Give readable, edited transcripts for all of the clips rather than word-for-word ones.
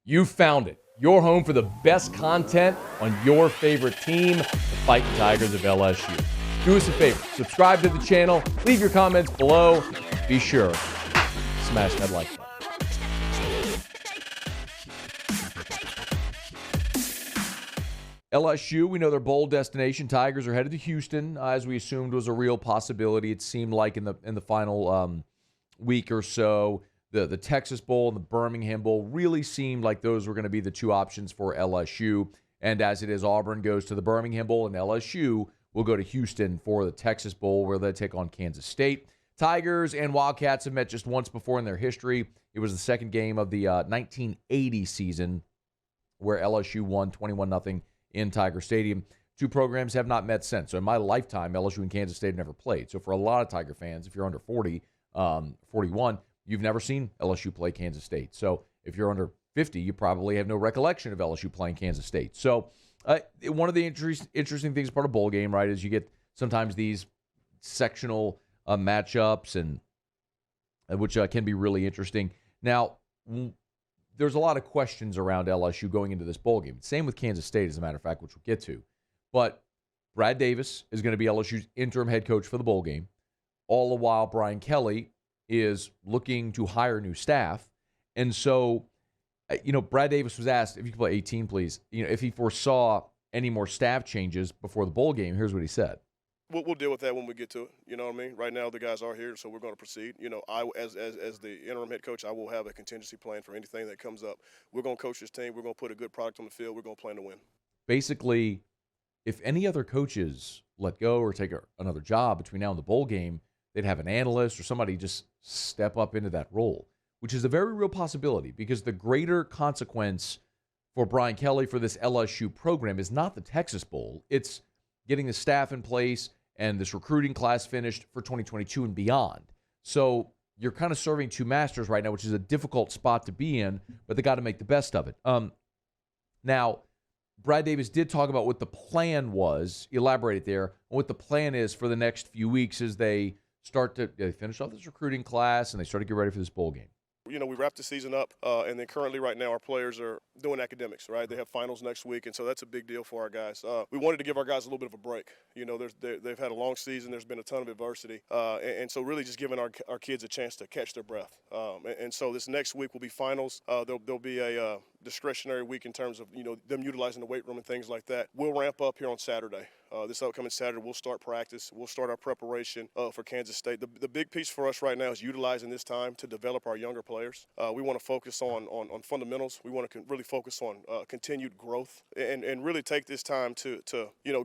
You found it. Your home for the best content on your favorite team, the Fighting Tigers of LSU. Do us a favor. Subscribe to the channel. Leave your comments below. Be sure to smash that like button. LSU, we know their bowl destination. Tigers are headed to Houston, as we assumed was a real possibility. It seemed like in the final week or so. The Texas Bowl and the Birmingham Bowl really seemed like those were going to be the two options for LSU. And as it is, Auburn goes to the Birmingham Bowl, and LSU will go to Houston for the Texas Bowl, where they take on Kansas State. Tigers and Wildcats have met just once before in their history. It was the second game of the 1980 season, where LSU won 21-0 in Tiger Stadium. Two programs have not met since. So in my lifetime, LSU and Kansas State have never played. So for a lot of Tiger fans, if you're under 40, 41, you've never seen LSU play Kansas State. So if you're under 50, you probably have no recollection of LSU playing Kansas State. So one of the interesting things about a bowl game, right, is you get sometimes these sectional matchups, and which can be really interesting. Now, there's a lot of questions around LSU going into this bowl game. Same with Kansas State, as a matter of fact, which we'll get to. But Brad Davis is going to be LSU's interim head coach for the bowl game. All the while, Brian Kelly is looking to hire new staff. And so, Brad Davis was asked, if you could play 18, please, if he foresaw any more staff changes before the bowl game. Here's what he said. We'll deal with that when we get to it. You know what I mean? Right now, the guys are here, so we're going to proceed. I, as the interim head coach, I will have a contingency plan for anything that comes up. We're going to coach this team. We're going to put a good product on the field. We're going to plan to win. Basically, if any other coaches let go or take another job between now and the bowl game, they'd have an analyst or somebody just step up into that role, which is a very real possibility, because the greater consequence for Brian Kelly for this LSU program is not the Texas Bowl. It's getting the staff in place and this recruiting class finished for 2022 and beyond. So you're kind of serving two masters right now, which is a difficult spot to be in, but they got to make the best of it. Now, Brad Davis did talk about what the plan was, elaborated there, on what the plan is for the next few weeks as they finish off this recruiting class and they start to get ready for this bowl game. We wrapped the season up, and then currently right now our players are doing academics, right? They have finals next week, and so that's a big deal for our guys. We wanted to give our guys a little bit of a break. They've had a long season. There's been a ton of adversity, and so really just giving our kids a chance to catch their breath. And so this next week will be finals. There'll be a discretionary week in terms of them utilizing the weight room and things like that. We'll ramp up here on Saturday. This upcoming Saturday, we'll start practice. We'll start our preparation for Kansas State. The big piece for us right now is utilizing this time to develop our younger players. We want to focus on fundamentals. We want to really focus on continued growth and really take this time to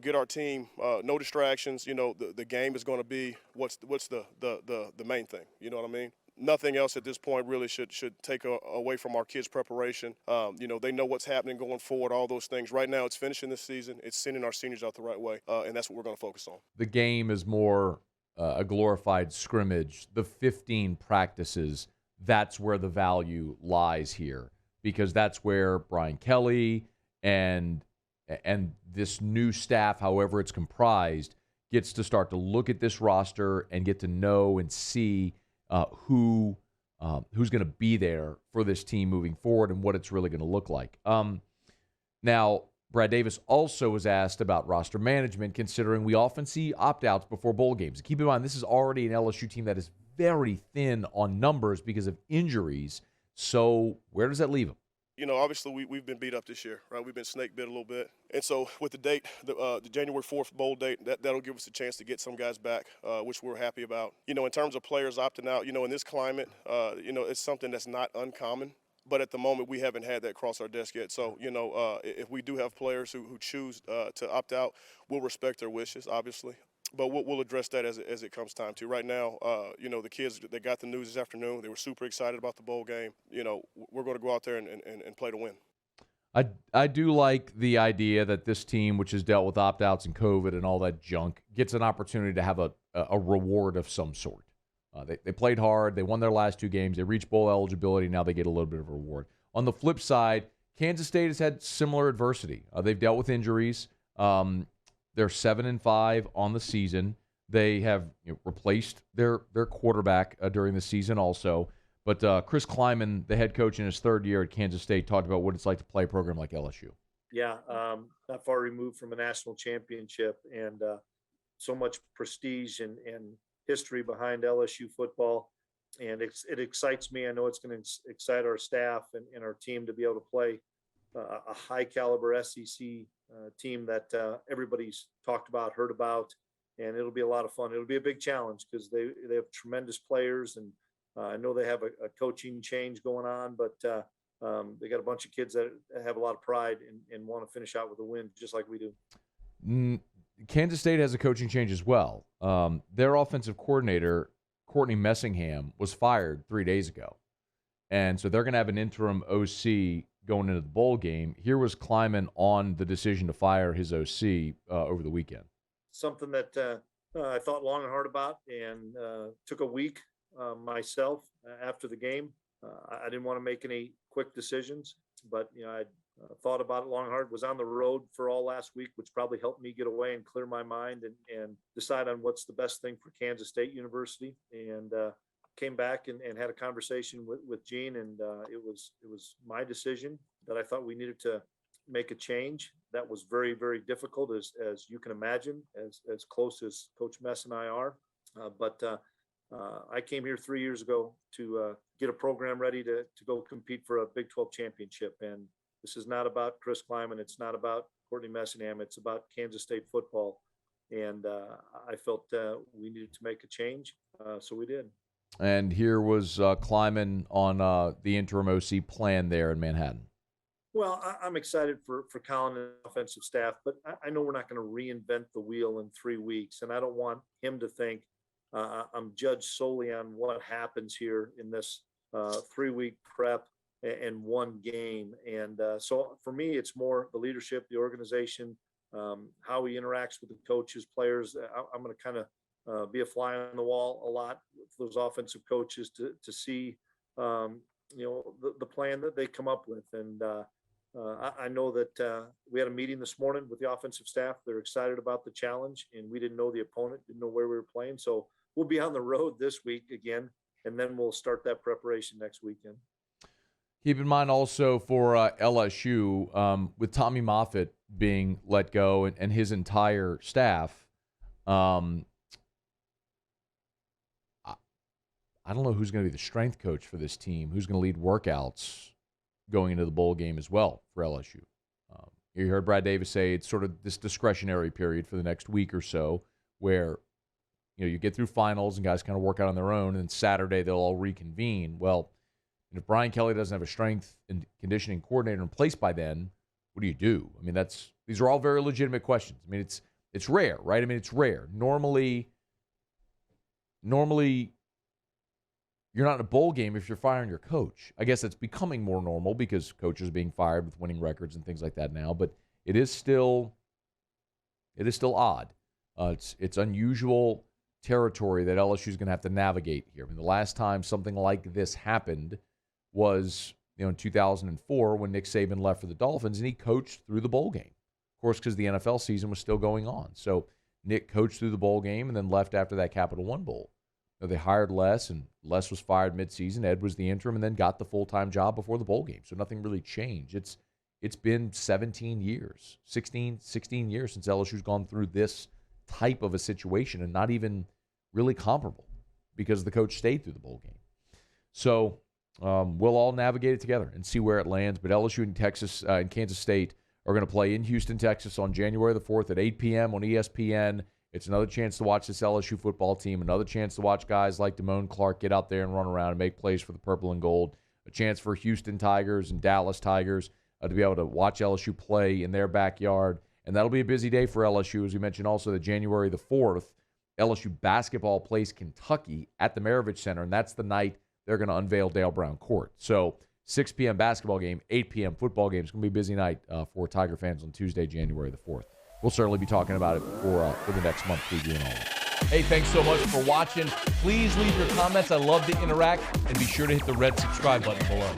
get our team no distractions. The game is going to be what's the main thing. You know what I mean? Nothing else at this point really should take away from our kids' preparation. They know what's happening going forward, all those things. Right now, it's finishing this season. It's sending our seniors out the right way, and that's what we're going to focus on. The game is more a glorified scrimmage. The 15 practices, that's where the value lies here, because that's where Brian Kelly and this new staff, however it's comprised, gets to start to look at this roster and get to know and see who's going to be there for this team moving forward and what it's really going to look like. Now, Brad Davis also was asked about roster management, considering we often see opt-outs before bowl games. Keep in mind, this is already an LSU team that is very thin on numbers because of injuries. So where does that leave them? Obviously we've been beat up this year, right? We've been snake bit a little bit. And so with the date, the January 4th bowl date, that'll give us a chance to get some guys back, which we're happy about. In terms of players opting out, in this climate, it's something that's not uncommon. But at the moment, we haven't had that cross our desk yet. So, if we do have players who choose to opt out, we'll respect their wishes, obviously. But we'll address that as it comes time to. Right now, the kids, they got the news this afternoon. They were super excited about the bowl game. We're going to go out there and play to win. I do like the idea that this team, which has dealt with opt-outs and COVID and all that junk, gets an opportunity to have a reward of some sort. They played hard. They won their last two games. They reached bowl eligibility. Now they get a little bit of a reward. On the flip side, Kansas State has had similar adversity. They've dealt with injuries. They're 7-5 on the season. They have replaced their quarterback during the season also. But Chris Klieman, the head coach in his third year at Kansas State, talked about what it's like to play a program like LSU. Yeah, not far removed from a national championship, and so much prestige and history behind LSU football. And it excites me. I know it's going to excite our staff and our team to be able to play a high caliber SEC team that everybody's talked about, heard about, and it'll be a lot of fun. It'll be a big challenge because they have tremendous players, and I know they have a coaching change going on, but they got a bunch of kids that have a lot of pride and want to finish out with a win, just like we do. Kansas State has a coaching change as well. Their offensive coordinator, Courtney Messingham, was fired 3 days ago. And so they're going to have an interim OC going into the bowl game. Here was Klieman on the decision to fire his OC over the weekend. Something that I thought long and hard about, and took a week myself after the game. I didn't want to make any quick decisions, but I thought about it long and hard. Was on the road for all last week, which probably helped me get away and clear my mind and decide on what's the best thing for Kansas State University. And came back and had a conversation with Gene, and it was my decision that I thought we needed to make a change. That was very, very difficult, as you can imagine, as close as Coach Mess and I are. But I came here 3 years ago to get a program ready to go compete for a Big 12 championship. And this is not about Chris Klieman. It's not about Courtney Messingham. It's about Kansas State football. And I felt we needed to make a change, so we did. And here was Klieman on the interim OC plan there in Manhattan. Well, I'm excited for Colin and the offensive staff, but I know we're not going to reinvent the wheel in 3 weeks, and I don't want him to think I'm judged solely on what happens here in this 3-week prep and one game. And so for me, it's more the leadership, the organization, how he interacts with the coaches, players. I'm going to kind of be a fly on the wall a lot with those offensive coaches to see, the plan that they come up with. And I know that we had a meeting this morning with the offensive staff. They're excited about the challenge, and we didn't know the opponent, didn't know where we were playing. So we'll be on the road this week again, and then we'll start that preparation next weekend. Keep in mind also for LSU, with Tommy Moffitt being let go and his entire staff, I don't know who's going to be the strength coach for this team, who's going to lead workouts going into the bowl game as well for LSU. You heard Brad Davis say it's sort of this discretionary period for the next week or so where you get through finals and guys kind of work out on their own, and Saturday they'll all reconvene. Well, if Brian Kelly doesn't have a strength and conditioning coordinator in place by then, what do you do? I mean, these are all very legitimate questions. I mean, it's rare, right? I mean, it's rare. Normally you're not in a bowl game if you're firing your coach. I guess it's becoming more normal because coaches are being fired with winning records and things like that now, but it is still odd. It's unusual territory that LSU is going to have to navigate here. I mean, the last time something like this happened was in 2004 when Nick Saban left for the Dolphins, and he coached through the bowl game, of course, because the NFL season was still going on. So Nick coached through the bowl game and then left after that Capital One Bowl. They hired Les, and Les was fired midseason. Ed was the interim and then got the full-time job before the bowl game. So nothing really changed. It's been 16 years since LSU's gone through this type of a situation, and not even really comparable because the coach stayed through the bowl game. So we'll all navigate it together and see where it lands. But LSU and Kansas State are going to play in Houston, Texas on January the 4th at 8 p.m. on ESPN. It's another chance to watch this LSU football team, another chance to watch guys like Damone Clark get out there and run around and make plays for the purple and gold, a chance for Houston Tigers and Dallas Tigers to be able to watch LSU play in their backyard. And that'll be a busy day for LSU. As we mentioned also, that January the 4th, LSU basketball plays Kentucky at the Maravich Center, and that's the night they're going to unveil Dale Brown Court. So 6 p.m. basketball game, 8 p.m. football game. It's going to be a busy night for Tiger fans on Tuesday, January the 4th. We'll certainly be talking about it for the next month, previewing all that. Hey, thanks so much for watching. Please leave your comments. I love to interact. And be sure to hit the red subscribe button below.